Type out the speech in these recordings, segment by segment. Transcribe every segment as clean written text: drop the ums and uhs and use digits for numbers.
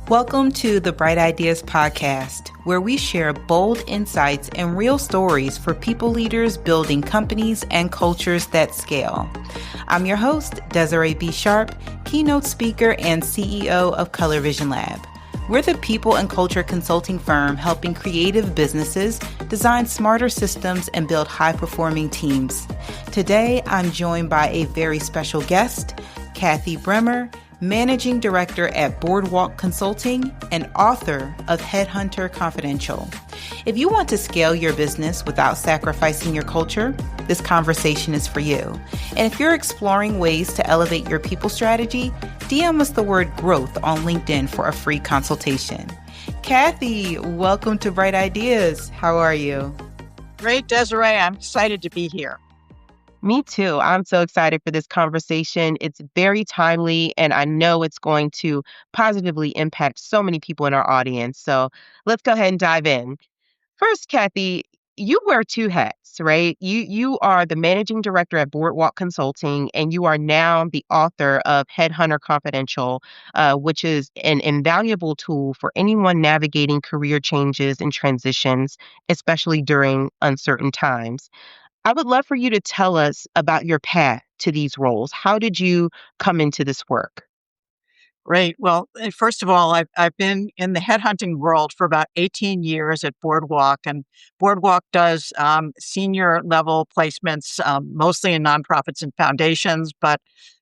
Welcome to the Bright Ideas Podcast, where we share bold insights and real stories for people leaders building companies and cultures that scale. I'm your host, Desiree B. Sharp, keynote speaker and CEO of Color Vision Lab. We're the people and culture consulting firm helping creative businesses design smarter systems and build high-performing teams. Today, I'm joined by a very special guest, Kathy Bremer, Managing Director at Boardwalk Consulting and author of Headhunter Confidential. If you want to scale your business without sacrificing your culture, this conversation is for you. And if you're exploring ways to elevate your people strategy, DM us the word growth on LinkedIn for a free consultation. Kathy, welcome to Bright Ideas. How are you? Great, Desiree. I'm excited to be here. Me too. I'm so excited for this conversation. It's very timely, and I know it's going to positively impact so many people in our audience. So let's go ahead and dive in. First, Kathy, you wear two hats, right? You are the managing director at Boardwalk Consulting, and you are now the author of Headhunter Confidential, which is an invaluable tool for anyone navigating career changes and transitions, especially during uncertain times. I would love for you to tell us about your path to these roles. How did you come into this work? Great. Well, first of all, I've been in the headhunting world for about 18 years at Boardwalk, and Boardwalk does senior level placements, mostly in nonprofits and foundations, but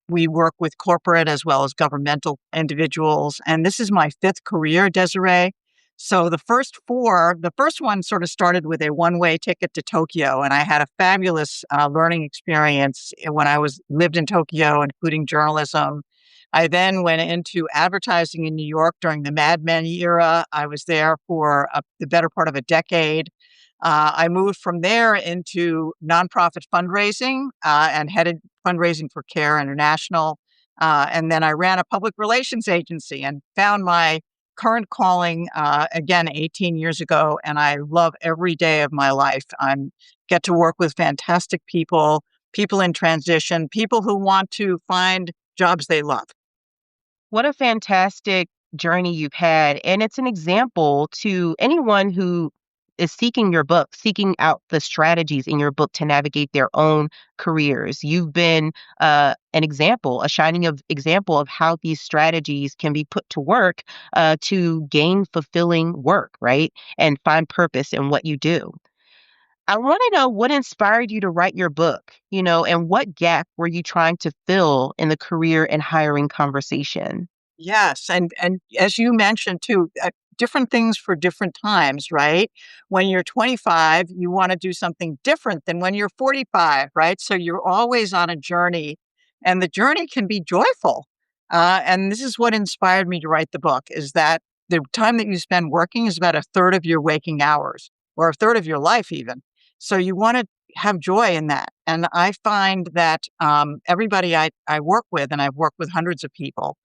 we work with corporate as well as governmental individuals. And this is my fifth career, Desiree. So the first one sort of started with a one-way ticket to Tokyo, and I had a fabulous learning experience when I lived in Tokyo, including journalism. I then went into advertising in New York during the Mad Men era. I was there for the better part of a decade. I moved from there into nonprofit fundraising and headed fundraising for CARE International. And then I ran a public relations agency and found my current calling again 18 years ago. And I love every day of my life. I get to work with fantastic people, people in transition, people who want to find jobs they love. What a fantastic journey you've had. And it's an example to anyone who is seeking your book, seeking out the strategies in your book to navigate their own careers. You've been an example, a shining example of how these strategies can be put to work to gain fulfilling work, right? And find purpose in what you do. I want to know what inspired you to write your book, and what gap were you trying to fill in the career and hiring conversation? Yes, and as you mentioned too, different things for different times, right? When you're 25, you want to do something different than when you're 45, right? So you're always on a journey, and the journey can be joyful. And this is what inspired me to write the book: is that the time that you spend working is about a third of your waking hours, or a third of your life, even. So you want to have joy in that. And I find that everybody I work with, and I've worked with hundreds of people,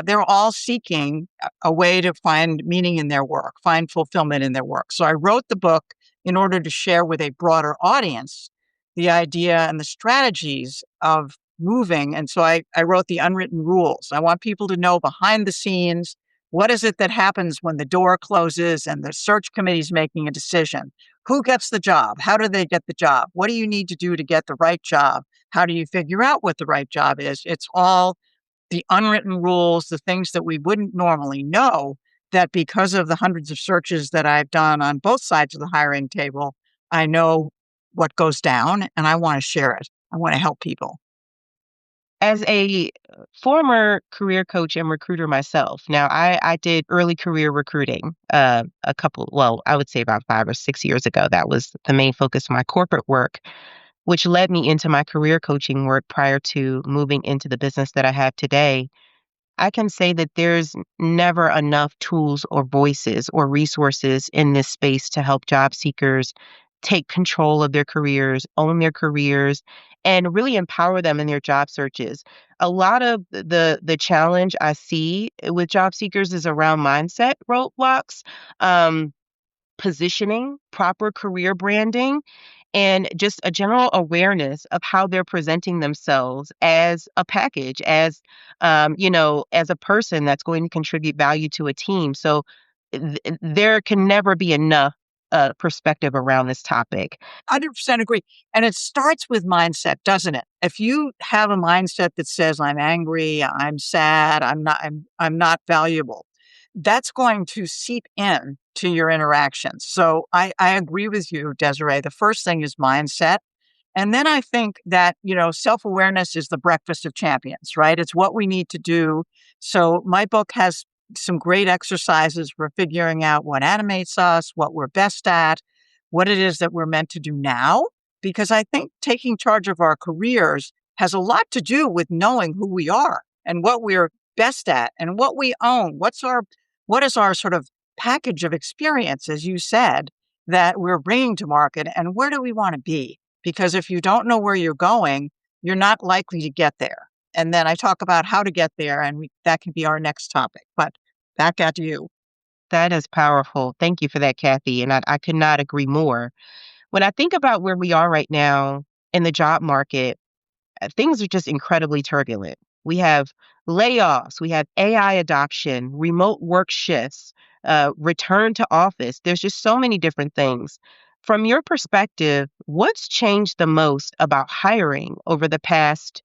they're all seeking a way to find meaning in their work, find fulfillment in their work. So I wrote the book in order to share with a broader audience the idea and the strategies of moving. And so I wrote the unwritten rules. I want people to know behind the scenes, what is it that happens when the door closes and the search committee is making a decision? Who gets the job? How do they get the job? What do you need to do to get the right job? How do you figure out what the right job is? It's all the unwritten rules, the things that we wouldn't normally know, that because of the hundreds of searches that I've done on both sides of the hiring table, I know what goes down and I want to share it. I want to help people. As a former career coach and recruiter myself, now I did early career recruiting I would say about 5 or 6 years ago. That was the main focus of my corporate work, which led me into my career coaching work prior to moving into the business that I have today. I can say that there's never enough tools or voices or resources in this space to help job seekers take control of their careers, own their careers, and really empower them in their job searches. A lot of the challenge I see with job seekers is around mindset roadblocks, positioning, proper career branding, and just a general awareness of how they're presenting themselves as a package, as a person that's going to contribute value to a team. So there can never be enough perspective around this topic. 100% agree. And it starts with mindset, doesn't it? If you have a mindset that says, I'm angry, I'm sad, I'm not valuable, that's going to seep in to your interactions. So I agree with you, Desiree. The first thing is mindset. And then I think that, self-awareness is the breakfast of champions, right? It's what we need to do. So my book has some great exercises for figuring out what animates us, what we're best at, what it is that we're meant to do now. Because I think taking charge of our careers has a lot to do with knowing who we are and what we're best at and what we own. What is our sort of package of experience, as you said, that we're bringing to market, and where do we want to be? Because if you don't know where you're going, you're not likely to get there. And then I talk about how to get there, and that can be our next topic. But back at you. That is powerful. Thank you for that, Kathy. And I could not agree more. When I think about where we are right now in the job market, things are just incredibly turbulent. We have layoffs, we have AI adoption, remote work shifts, return to office. There's just so many different things. From your perspective, what's changed the most about hiring over the past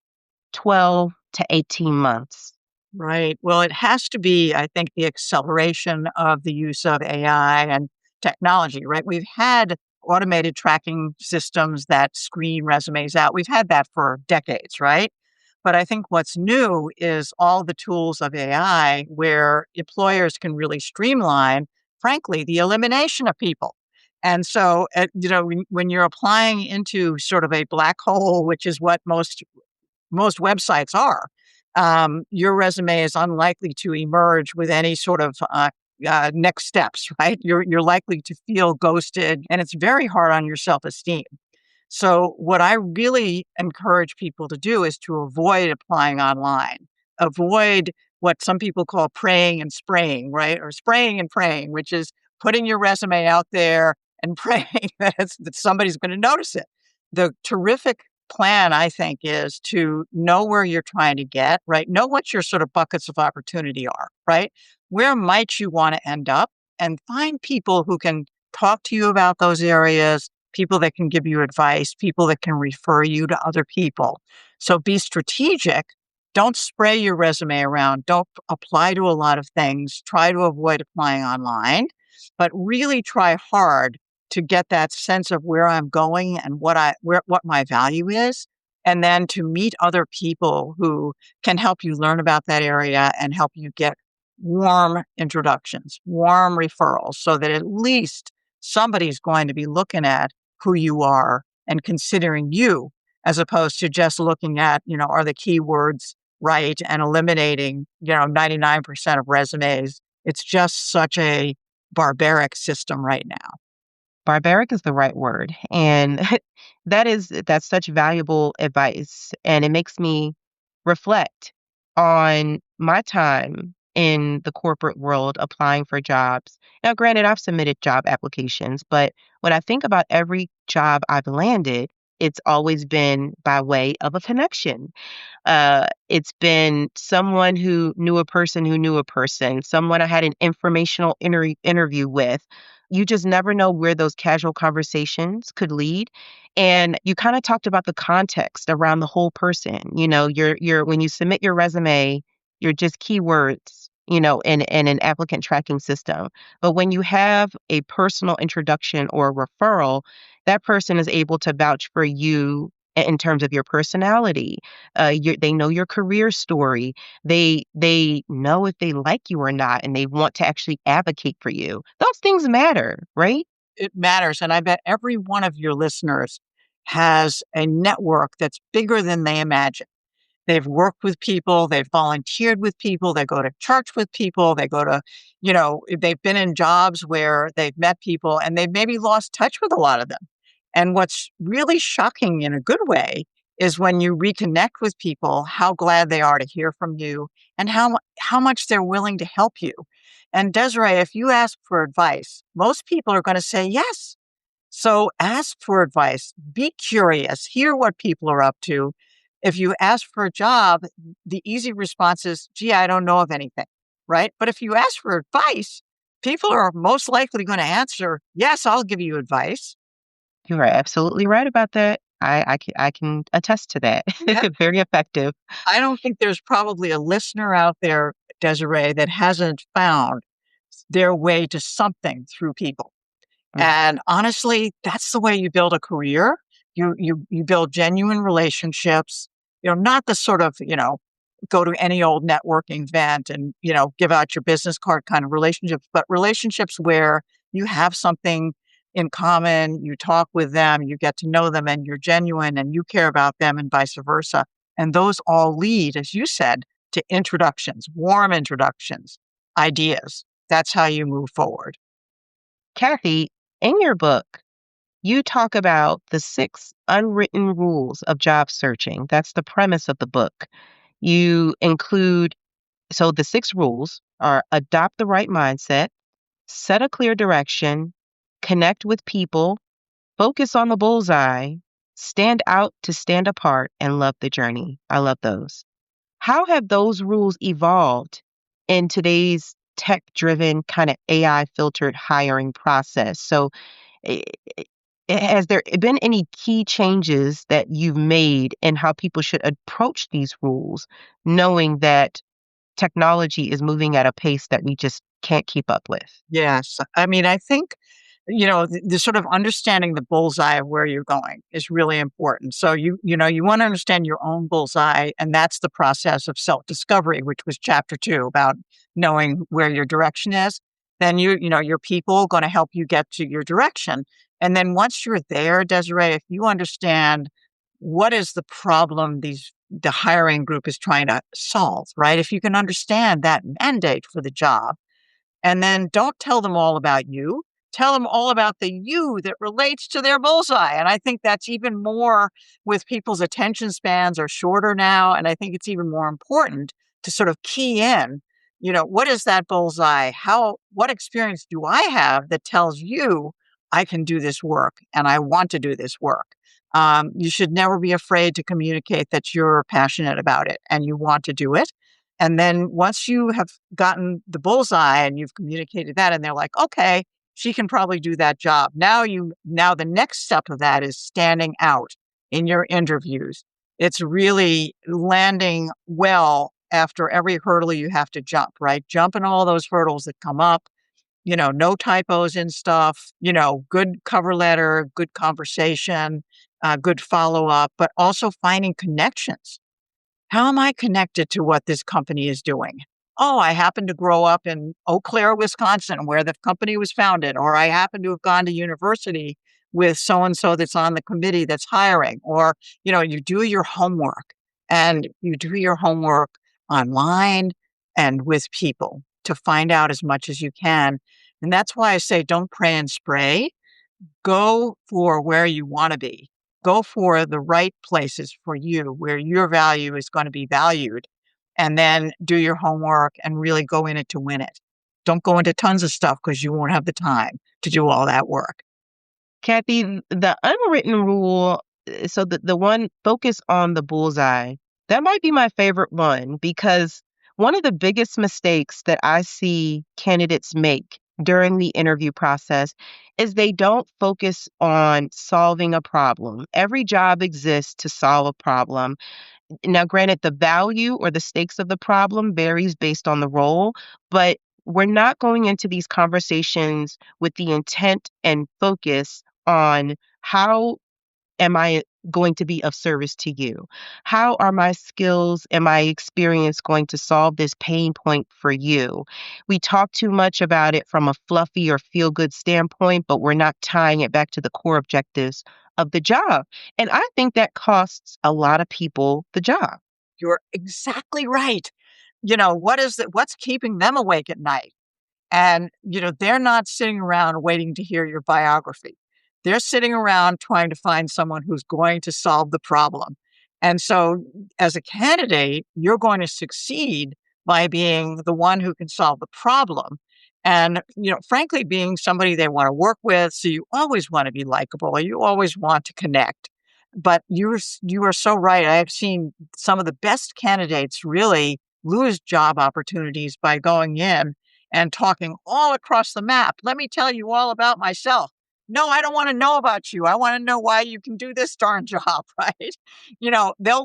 12 to 18 months? Right. Well, it has to be, I think, the acceleration of the use of AI and technology, right? We've had automated tracking systems that screen resumes out. We've had that for decades, right? But I think what's new is all the tools of AI where employers can really streamline, frankly, the elimination of people. And so, when you're applying into sort of a black hole, which is what most websites are, your resume is unlikely to emerge with any sort of next steps, right? You're likely to feel ghosted, and it's very hard on your self-esteem. So what I really encourage people to do is to avoid applying online, avoid what some people call praying and spraying, right? Or spraying and praying, which is putting your resume out there and praying that somebody's going to notice it. The terrific plan, I think, is to know where you're trying to get, right? Know what your sort of buckets of opportunity are, right? Where might you want to end up, and find people who can talk to you about those areas, people that can give you advice, people that can refer you to other people. So be strategic. Don't spray your resume around. Don't apply to a lot of things. Try to avoid applying online, but really try hard to get that sense of where I'm going and what my value is, and then to meet other people who can help you learn about that area and help you get warm introductions, warm referrals, so that at least somebody's going to be looking at who you are and considering you, as opposed to just looking at, are the keywords right, and eliminating, 99% of resumes. It's just such a barbaric system right now. Barbaric is the right word. And that's such valuable advice. And it makes me reflect on my time in the corporate world applying for jobs. Now, granted, I've submitted job applications, but when I think about every job I've landed, it's always been by way of a connection. It's been someone who knew a person, someone I had an informational interview with. You just never know where those casual conversations could lead. And you kind of talked about the context around the whole person. When you submit your resume, you're just keywords, in an applicant tracking system. But when you have a personal introduction or a referral, that person is able to vouch for you in terms of your personality. They know your career story. They know if they like you or not, and they want to actually advocate for you. Those things matter, right? It matters. And I bet every one of your listeners has a network that's bigger than they imagine. They've worked with people, they've volunteered with people, they go to church with people, they've been in jobs where they've met people and they've maybe lost touch with a lot of them. And what's really shocking in a good way is when you reconnect with people, how glad they are to hear from you and how much they're willing to help you. And Desiree, if you ask for advice, most people are going to say yes. So ask for advice, be curious, hear what people are up to. If you ask for a job, the easy response is, gee, I don't know of anything, right? But if you ask for advice, people are most likely going to answer, yes, I'll give you advice. You are absolutely right about that. I can attest to that. Yeah. Very effective. I don't think there's probably a listener out there, Desiree, that hasn't found their way to something through people. Mm. And honestly, that's the way you build a career. You build genuine relationships, not the sort of, go to any old networking event and, give out your business card kind of relationships, but relationships where you have something in common, you talk with them, you get to know them and you're genuine and you care about them and vice versa. And those all lead, as you said, to introductions, warm introductions, ideas. That's how you move forward. Kathy, in your book, you talk about the 6 unwritten rules of job searching. That's the premise of the book. You include, so the 6 rules are: adopt the right mindset, set a clear direction, connect with people, focus on the bullseye, stand out to stand apart, and love the journey. I love those. How have those rules evolved in today's tech-driven kind of AI filtered hiring process? So, i- has there been any key changes that you've made in how people should approach these rules, knowing that technology is moving at a pace that we just can't keep up with? Yes. I mean, I think, the sort of understanding the bullseye of where you're going is really important. So you want to understand your own bullseye, and that's the process of self-discovery, which was chapter 2 about knowing where your direction is. Then your people going to help you get to your direction. And then once you're there, Desiree, if you understand what is the problem the hiring group is trying to solve, right? If you can understand that mandate for the job, and then don't tell them all about you. Tell them all about the you that relates to their bullseye. And I think that's even more with people's attention spans are shorter now. And I think it's even more important to sort of key in, what is that bullseye? What experience do I have that tells you I can do this work and I want to do this work? You should never be afraid to communicate that you're passionate about it and you want to do it. And then once you have gotten the bullseye and you've communicated that and they're like, okay, she can probably do that job. Now the next step of that is standing out in your interviews. It's really landing well after every hurdle you have to jump, right? Jumping all those hurdles that come up, no typos in stuff, good cover letter, good conversation, good follow up, but also finding connections. How am I connected to what this company is doing? Oh, I happen to grow up in Eau Claire, Wisconsin, where the company was founded, or I happen to have gone to university with so and so that's on the committee that's hiring, or, you do your homework and you do your homework online and with people to find out as much as you can. And that's why I say don't pray and spray. Go for where you want to be. Go for the right places for you where your value is going to be valued. And then do your homework and really go in it to win it. Don't go into tons of stuff because you won't have the time to do all that work. Kathy, the unwritten rule, so the one focus on the bullseye, that might be my favorite one because one of the biggest mistakes that I see candidates make during the interview process is they don't focus on solving a problem. Every job exists to solve a problem. Now, granted, the value or the stakes of the problem varies based on the role, but we're not going into these conversations with the intent and focus on how am I going to be of service to you? How are my skills and my experience going to solve this pain point for you? We talk too much about it from a fluffy or feel good standpoint, but we're not tying it back to the core objectives of the job. And I think that costs a lot of people the job. You're exactly right. What's keeping them awake at night? And, they're not sitting around waiting to hear your biography. They're sitting around trying to find someone who's going to solve the problem. And so, as a candidate, you're going to succeed by being the one who can solve the problem. And, frankly, being somebody they want to work with. So you always want to be likable. You always want to connect. But you are so right. I have seen some of the best candidates really lose job opportunities by going in and talking all across the map. Let me tell you all about myself. No, I don't want to know about you. I want to know why you can do this darn job, right? They'll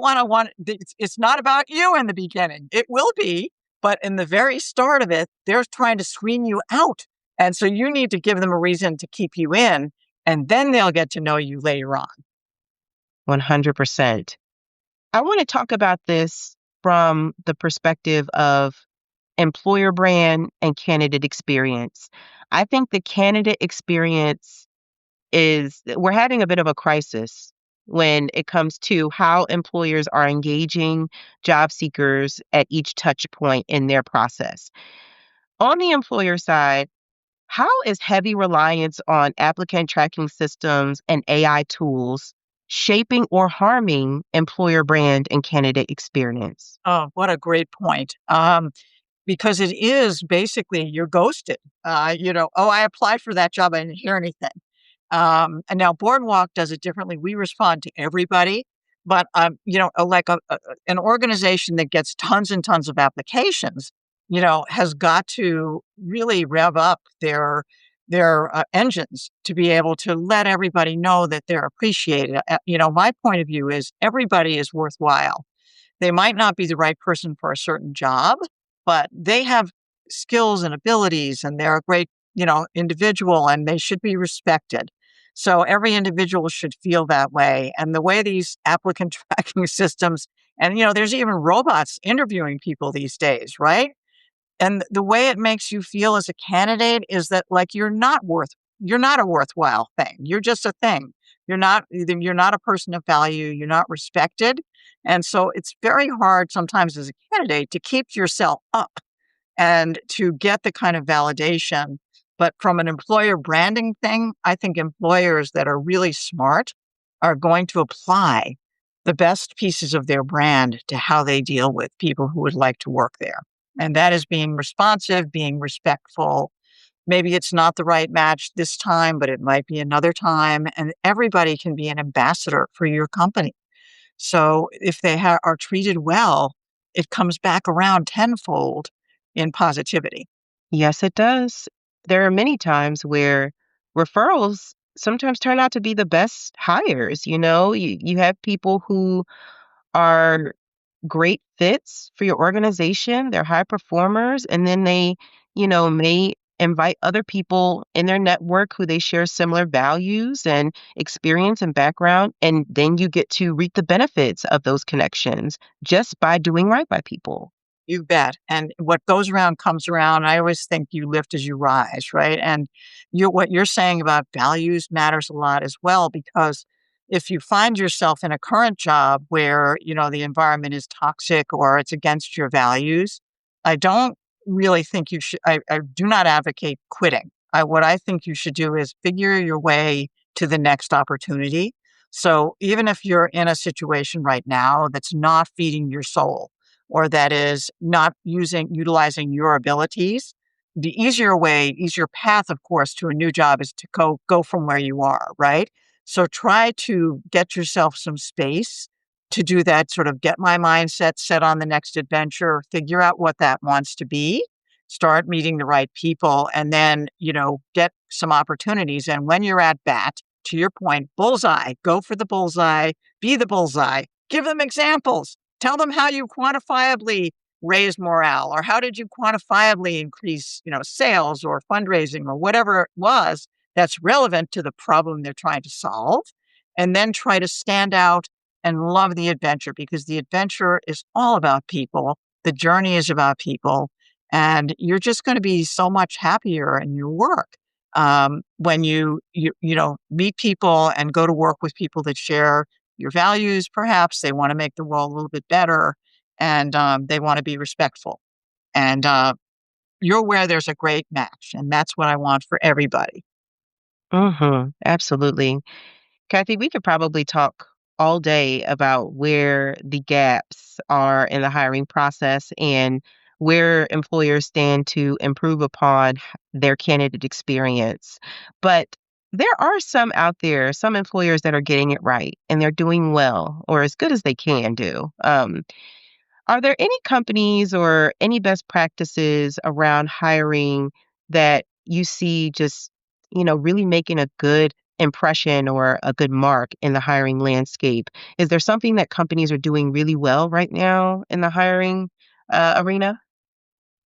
it's not about you in the beginning. It will be, but in the very start of it, they're trying to screen you out. And so you need to give them a reason to keep you in, and then they'll get to know you later on. 100%. I want to talk about this from the perspective of employer brand and candidate experience. I think the candidate experience we're having a bit of a crisis when it comes to how employers are engaging job seekers at each touch point in their process. On the employer side, how is heavy reliance on applicant tracking systems and AI tools shaping or harming employer brand and candidate experience? Oh, what a great point. Because it is basically you're ghosted. Oh, I applied for that job. I didn't hear anything. And now Boardwalk does it differently. We respond to everybody, but like an organization that gets tons and tons of applications, has got to really rev up their engines to be able to let everybody know that they're appreciated. My point of view is everybody is worthwhile. They might not be the right person for a certain job, but they have skills and abilities and they're a great, individual and they should be respected. So every individual should feel that way. And the way these applicant tracking systems, and, there's even robots interviewing people these days, right? And the way it makes you feel as a candidate is that like you're not a worthwhile thing. You're just a thing. You're not a person of value, you're not respected. And so it's very hard sometimes as a candidate to keep yourself up and to get the kind of validation. But from an employer branding thing, I think employers that are really smart are going to apply the best pieces of their brand to how they deal with people who would like to work there. And that is being responsive, being respectful. Maybe it's not the right match this time, but it might be another time. And everybody can be an ambassador for your company. So if they are treated well, it comes back around tenfold in positivity. Yes, it does. There are many times where referrals sometimes turn out to be the best hires. You have people who are great fits for your organization. They're high performers. And then they, may invite other people in their network who they share similar values and experience and background. And then you get to reap the benefits of those connections just by doing right by people. You bet. And what goes around comes around. I always think you lift as you rise, right? And what you're saying about values matters a lot as well, because if you find yourself in a current job where, the environment is toxic or it's against your values, I don't really think you should, I do not advocate quitting. What I think you should do is figure your way to the next opportunity. So even if you're in a situation right now that's not feeding your soul, or that is not utilizing your abilities, the easier path, of course, to a new job is to go from where you are, right? So try to get yourself some space to do that, sort of get my mindset set on the next adventure, figure out what that wants to be, start meeting the right people, and then, get some opportunities. And when you're at bat, to your point, bullseye, go for the bullseye, be the bullseye, give them examples. Tell them how you quantifiably raise morale, or how did you quantifiably increase, sales or fundraising or whatever it was that's relevant to the problem they're trying to solve. And then try to stand out and love the adventure, because the adventure is all about people. The journey is about people. And you're just going to be so much happier in your work when you meet people and go to work with people that share your values. Perhaps they want to make the world a little bit better, and they want to be respectful. And you're where there's a great match. And that's what I want for everybody. Absolutely. Kathy, we could probably talk all day about where the gaps are in the hiring process and where employers stand to improve upon their candidate experience. But there are some out there, some employers that are getting it right and they're doing well or as good as they can do. Are there any companies or any best practices around hiring that you see just, really making a good impression or a good mark in the hiring landscape? Is there something that companies are doing really well right now in the hiring arena?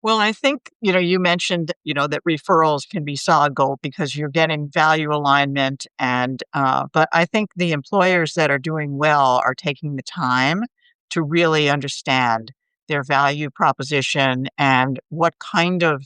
Well, I think, you mentioned, that referrals can be solid gold because you're getting value alignment but I think the employers that are doing well are taking the time to really understand their value proposition and what kind of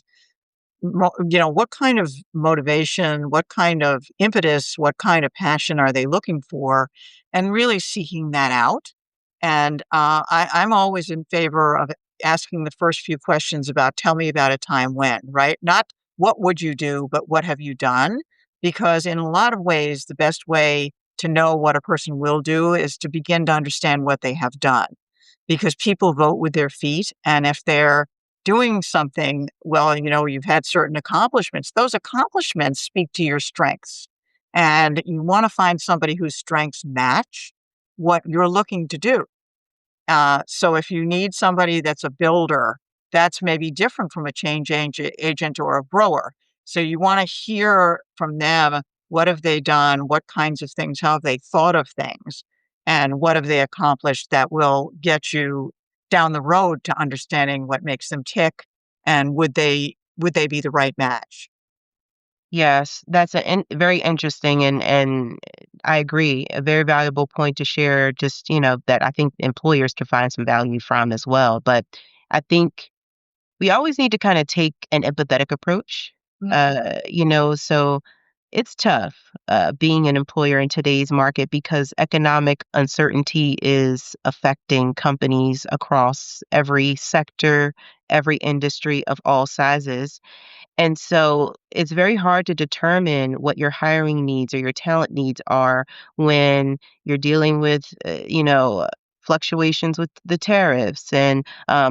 motivation, what kind of impetus, what kind of passion are they looking for, and really seeking that out. And I'm always in favor of asking the first few questions about tell me about a time when, right? Not what would you do, but what have you done? Because in a lot of ways, the best way to know what a person will do is to begin to understand what they have done. Because people vote with their feet. And if they're doing something, well, you've had certain accomplishments. Those accomplishments speak to your strengths. And you want to find somebody whose strengths match what you're looking to do. So if you need somebody that's a builder, that's maybe different from a agent or a grower. So you want to hear from them, what have they done? What kinds of things? How have they thought of things? And what have they accomplished that will get you down the road to understanding what makes them tick? And would they be the right match? Yes, that's very interesting, and I agree. A very valuable point to share. Just that I think employers can find some value from as well. But I think we always need to kind of take an empathetic approach. So it's tough being an employer in today's market because economic uncertainty is affecting companies across every sector, every industry of all sizes. And so it's very hard to determine what your hiring needs or your talent needs are when you're dealing with, fluctuations with the tariffs and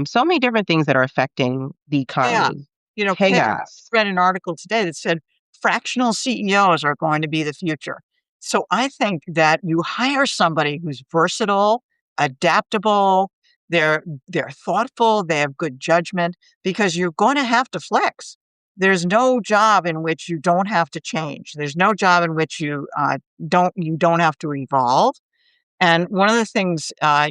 so many different things that are affecting the Yeah. economy. I Chaos. read an article today that said fractional CEOs are going to be the future. So I think that you hire somebody who's versatile, adaptable, they're thoughtful, they have good judgment because you're going to have to flex. There's no job in which you don't have to change. There's no job in which you don't have to evolve. And one of the things, I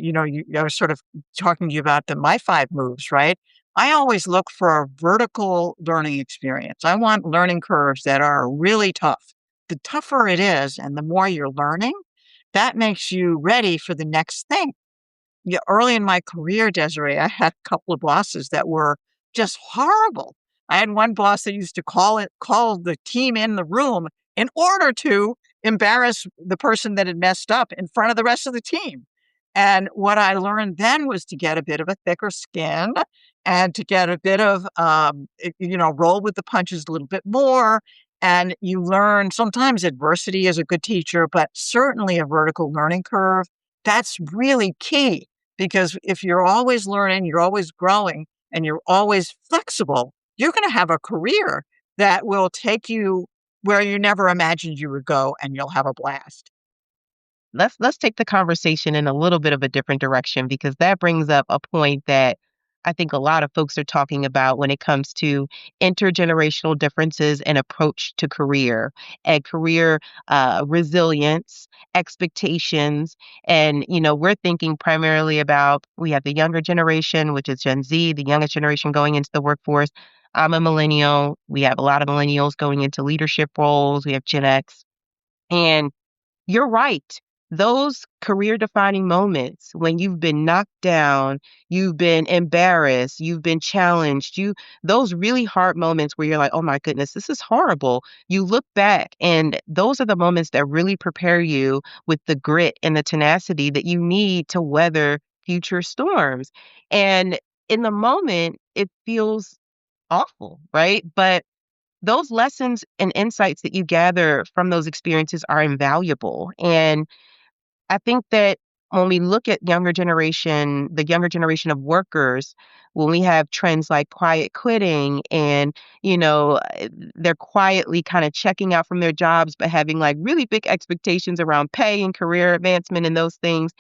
was sort of talking to you about my 5 moves, right? I always look for a vertical learning experience. I want learning curves that are really tough. The tougher it is and the more you're learning, that makes you ready for the next thing. Yeah, early in my career, Desiree, I had a couple of bosses that were just horrible. I had one boss that used to call the team in the room in order to embarrass the person that had messed up in front of the rest of the team. And what I learned then was to get a bit of a thicker skin and to get a bit of, roll with the punches a little bit more. And you learn sometimes adversity is a good teacher, but certainly a vertical learning curve. That's really key because if you're always learning, you're always growing, and you're always flexible, you're going to have a career that will take you where you never imagined you would go, and you'll have a blast. Let's take the conversation in a little bit of a different direction because that brings up a point that I think a lot of folks are talking about when it comes to intergenerational differences and approach to career and career resilience, expectations. And, we're thinking primarily about we have the younger generation, which is Gen Z, the youngest generation going into the workforce. I'm a millennial. We have a lot of millennials going into leadership roles. We have Gen X. And you're right. Those career defining moments when you've been knocked down, you've been embarrassed, you've been challenged, those really hard moments where you're like, "Oh my goodness, this is horrible." You look back and those are the moments that really prepare you with the grit and the tenacity that you need to weather future storms. And in the moment, it feels awful, right? But those lessons and insights that you gather from those experiences are invaluable. And I think that when we look at the younger generation of workers, when we have trends like quiet quitting and, they're quietly kind of checking out from their jobs, but having like really big expectations around pay and career advancement and those things,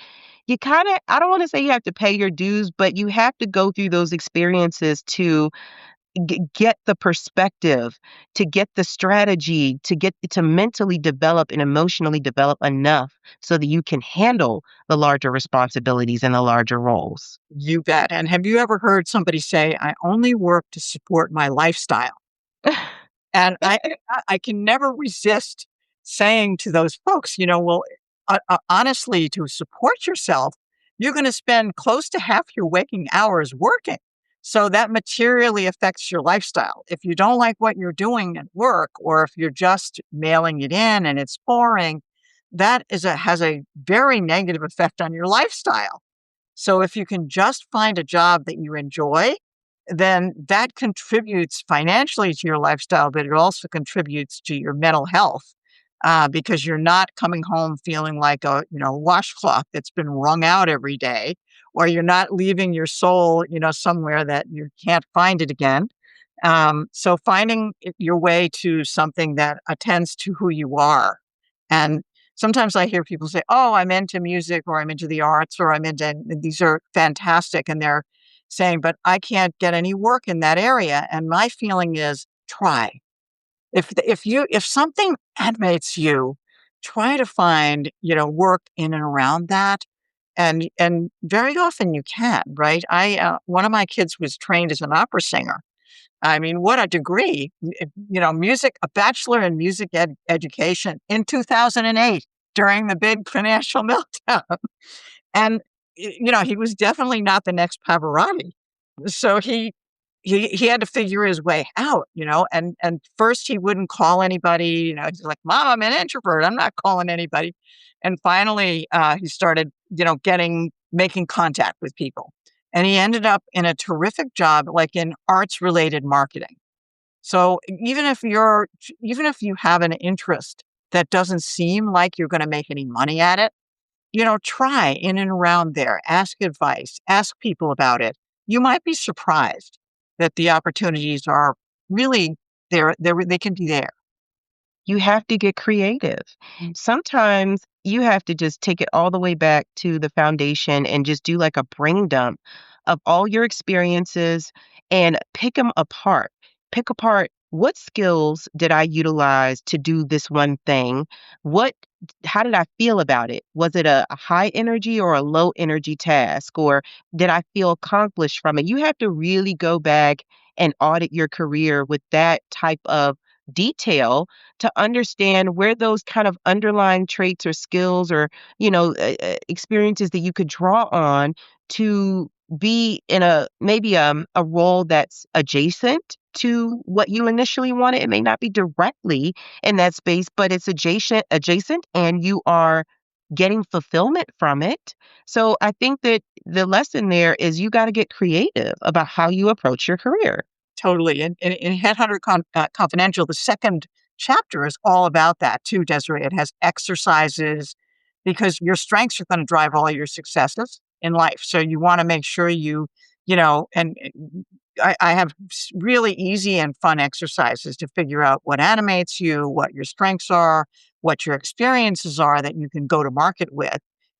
I don't want to say you have to pay your dues, but you have to go through those experiences to get the perspective, to get the strategy, to mentally develop and emotionally develop enough so that you can handle the larger responsibilities and the larger roles. You bet. And have you ever heard somebody say, I only work to support my lifestyle? And I can never resist saying to those folks, well, honestly, to support yourself, you're going to spend close to half your waking hours working. So that materially affects your lifestyle. If you don't like what you're doing at work, or if you're just mailing it in and it's boring, that has a very negative effect on your lifestyle. So if you can just find a job that you enjoy, then that contributes financially to your lifestyle, but it also contributes to your mental health, because you're not coming home feeling like a washcloth that's been wrung out every day, or you're not leaving your soul somewhere that you can't find it again. So finding your way to something that attends to who you are. And sometimes I hear people say, oh, I'm into music, or I'm into the arts, or and these are fantastic. And they're saying, but I can't get any work in that area. And my feeling is, try. If something animates you, try to find, work in and around that. And very often you can, right? One of my kids was trained as an opera singer. I mean, what a degree, music, a bachelor in music education in 2008 during the big financial meltdown. And, he was definitely not the next Pavarotti. So he had to figure his way out, and first he wouldn't call anybody, he's like, Mom, I'm an introvert. I'm not calling anybody. And finally, he started, making contact with people. And he ended up in a terrific job, like in arts related marketing. So even if you have an interest that doesn't seem like you're going to make any money at it, try in and around there, ask advice, ask people about it. You might be surprised that the opportunities are really there. They can be there. You have to get creative. Sometimes you have to just take it all the way back to the foundation and just do like a brain dump of all your experiences and pick them apart. Pick apart, what skills did I utilize to do this one thing? What How did I feel about it? Was it a high energy or a low energy task? Or did I feel accomplished from it? You have to really go back and audit your career with that type of detail to understand where those kind of underlying traits or skills or, experiences that you could draw on to be in a role that's adjacent to what you initially wanted. It may not be directly in that space, but it's adjacent, and you are getting fulfillment from it. So I think that the lesson there is you got to get creative about how you approach your career. Totally. And in Headhunter Confidential, the second chapter is all about that too, Desiree. It has exercises because your strengths are going to drive all your successes in life. So you want to make sure and I have really easy and fun exercises to figure out what animates you, what your strengths are, what your experiences are that you can go to market with.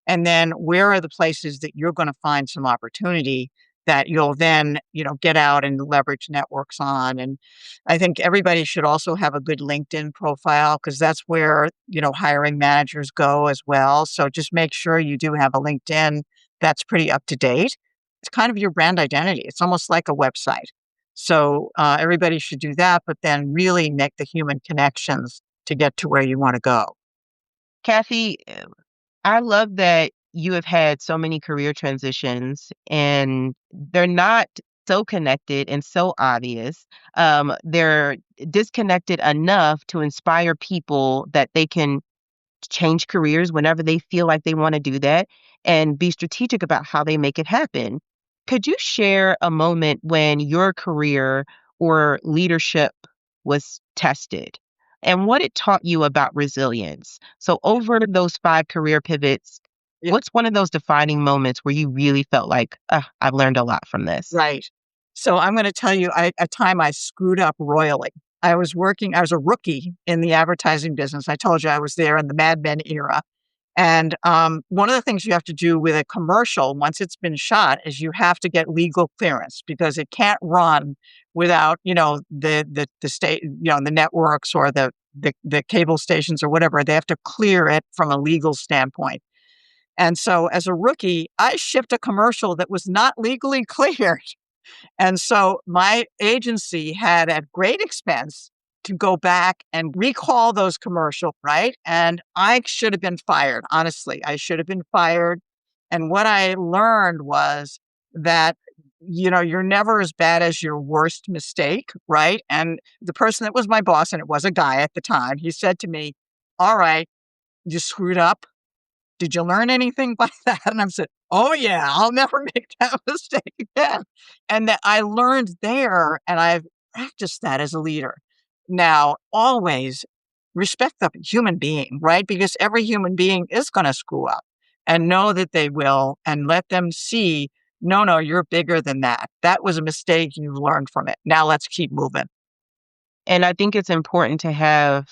And then where are the places that you're going to find some opportunity that you'll then, get out and leverage networks on. And I think everybody should also have a good LinkedIn profile because that's where, hiring managers go as well. So just make sure you do have a LinkedIn that's pretty up to date. It's kind of your brand identity. It's almost like a website. So everybody should do that, but then really make the human connections to get to where you want to go. Kathy, I love that you have had so many career transitions and they're not so connected and so obvious. They're disconnected enough to inspire people that they can change careers whenever they feel like they want to do that and be strategic about how they make it happen. Could you share a moment when your career or leadership was tested and what it taught you about resilience? So, over those 5 career pivots, What's one of those defining moments where you really felt like, I've learned a lot from this? Right. So I'm going to tell you a time I screwed up royally. I was a rookie in the advertising business. I told you I was there in the Mad Men era. And one of the things you have to do with a commercial once it's been shot is you have to get legal clearance because it can't run without, the state, the networks or the cable stations or whatever. They have to clear it from a legal standpoint. And so as a rookie, I shipped a commercial that was not legally cleared. And so my agency had at great expense to go back and recall those commercials, right? And I should have been fired. Honestly, I should have been fired. And what I learned was that, you're never as bad as your worst mistake, right? And the person that was my boss, and it was a guy at the time, he said to me, "All right, you screwed up. Did you learn anything by that?" And I said, "Oh yeah, I'll never make that mistake again." And that I learned there, and I've practiced that as a leader. Now, always respect the human being, right? Because every human being is going to screw up, and know that they will, and let them see, no, you're bigger than that. That was a mistake. You've learned from it. Now let's keep moving. And I think it's important to have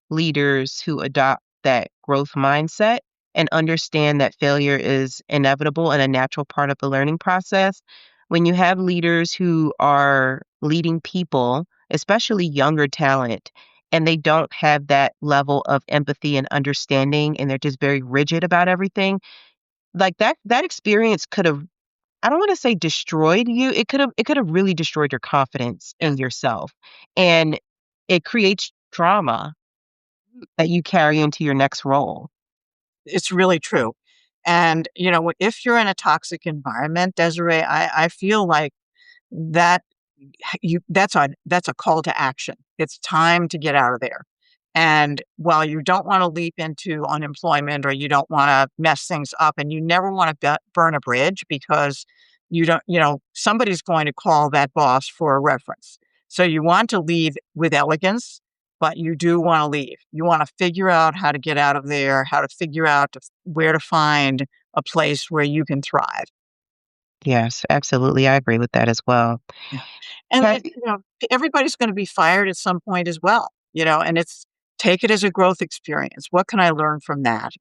leaders who adopt that growth mindset and understand that failure is inevitable and a natural part of the learning process. When you have leaders who are leading people, especially younger talent, and they don't have that level of empathy and understanding, and they're just very rigid about everything, like that experience could have, I don't want to say destroyed you. It could have really destroyed your confidence in yourself. And it creates trauma that you carry into your next role. It's really true. And, if you're in a toxic environment, Desiree, I feel like that that's a call to action. It's time to get out of there. And while you don't want to leap into unemployment or you don't want to mess things up and you never want to burn a bridge because you don't, somebody's going to call that boss for a reference. So you want to leave with elegance, but you do want to leave. You want to figure out how to get out of there, how to figure out where to find a place where you can thrive. Yes, absolutely. I agree with that as well. Yeah. And, Kat- everybody's gonna be fired at some point as well, and take it as a growth experience. What can I learn from that?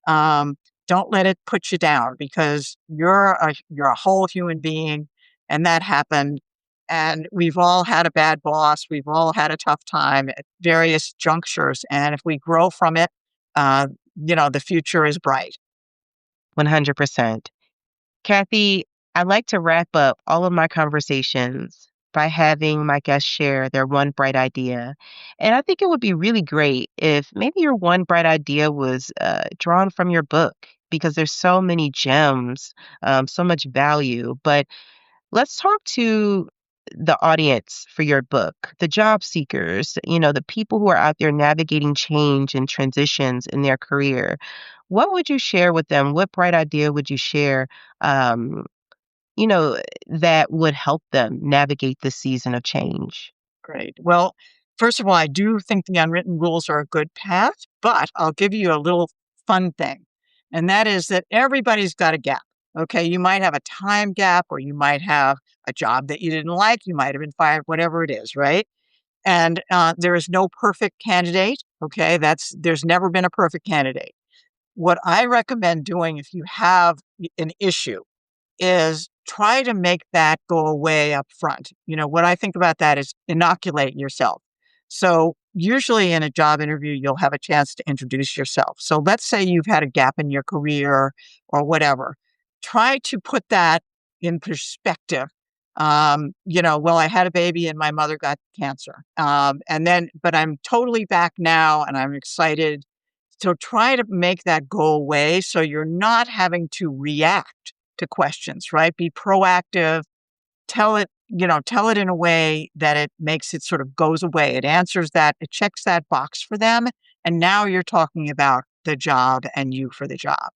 Um, don't let it put you down because you're a whole human being, and that happened, and we've all had a bad boss. We've all had a tough time at various junctures, and if we grow from it, uh, the future is bright. 100%. Kathy, I like to wrap up all of my conversations by having my guests share their one bright idea. And I think it would be really great if maybe your one bright idea was drawn from your book because there's so many gems, so much value. But let's talk to the audience for your book, the job seekers, the people who are out there navigating change and transitions in their career. What would you share with them? What bright idea would you share, um, you know, that would help them navigate this season of change? Great. Well, first of all, I do think the unwritten rules are a good path, but I'll give you a little fun thing. And that is that everybody's got a gap. Okay. You might have a time gap, or you might have a job that you didn't like. You might have been fired, whatever it is. Right. And there is no perfect candidate. Okay. There's never been a perfect candidate. What I recommend doing if you have an issue is try to make that go away up front. What I think about that is inoculate yourself. So usually in a job interview, you'll have a chance to introduce yourself. So let's say you've had a gap in your career or whatever. Try to put that in perspective. Well, I had a baby and my mother got cancer. But I'm totally back now and I'm excited. So try to make that go away so you're not having to react to questions, right? Be proactive, tell it in a way that it makes it sort of goes away. It answers that, it checks that box for them. And now you're talking about the job and you for the job.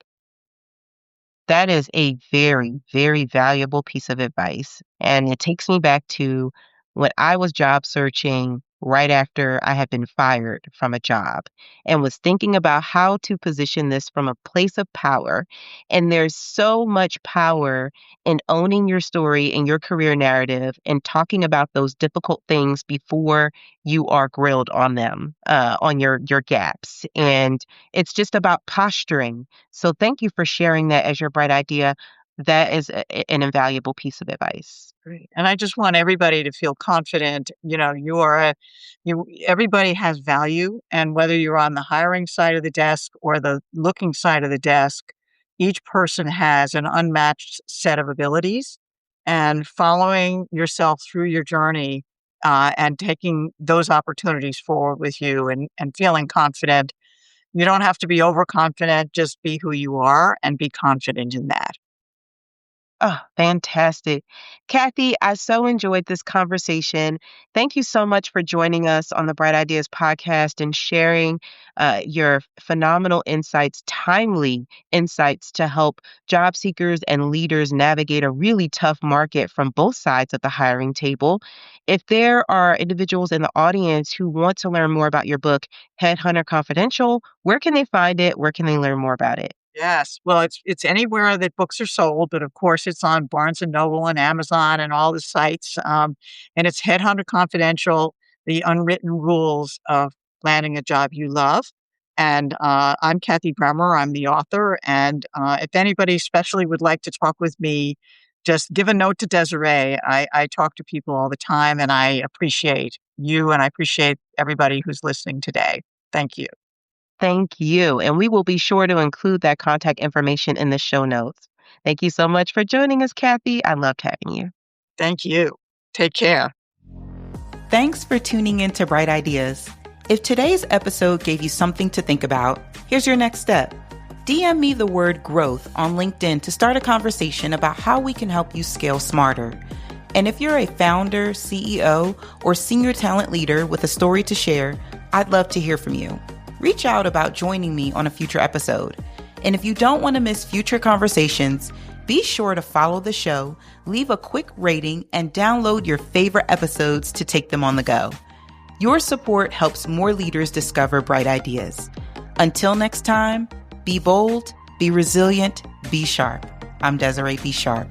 That is a very, very valuable piece of advice. And it takes me back to when I was job searching, right after I had been fired from a job and was thinking about how to position this from a place of power. And there's so much power in owning your story and your career narrative and talking about those difficult things before you are grilled on them, on your gaps. And it's just about posturing. So thank you for sharing that as your bright idea. That is an invaluable piece of advice. Great. And I just want everybody to feel confident. Everybody has value. And whether you're on the hiring side of the desk or the looking side of the desk, each person has an unmatched set of abilities. And following yourself through your journey and taking those opportunities forward with you and feeling confident. You don't have to be overconfident, just be who you are and be confident in that. Oh, fantastic. Kathy, I so enjoyed this conversation. Thank you so much for joining us on the Bright Ideas podcast and sharing your phenomenal insights, timely insights to help job seekers and leaders navigate a really tough market from both sides of the hiring table. If there are individuals in the audience who want to learn more about your book, Headhunter Confidential, where can they find it? Where can they learn more about it? Yes. Well, it's anywhere that books are sold, but of course it's on Barnes and Noble and Amazon and all the sites. And it's Headhunter Confidential, the unwritten rules of landing a job you love. And I'm Kathy Bremer. I'm the author. And if anybody especially would like to talk with me, just give a note to Desiree. I talk to people all the time, and I appreciate you, and I appreciate everybody who's listening today. Thank you. Thank you. And we will be sure to include that contact information in the show notes. Thank you so much for joining us, Kathy. I loved having you. Thank you. Take care. Thanks for tuning in to Bright Ideas. If today's episode gave you something to think about, here's your next step. DM me the word growth on LinkedIn to start a conversation about how we can help you scale smarter. And if you're a founder, CEO, or senior talent leader with a story to share, I'd love to hear from you. Reach out about joining me on a future episode. And if you don't want to miss future conversations, be sure to follow the show, leave a quick rating, and download your favorite episodes to take them on the go. Your support helps more leaders discover bright ideas. Until next time, be bold, be resilient, be sharp. I'm Desiree B. Sharp.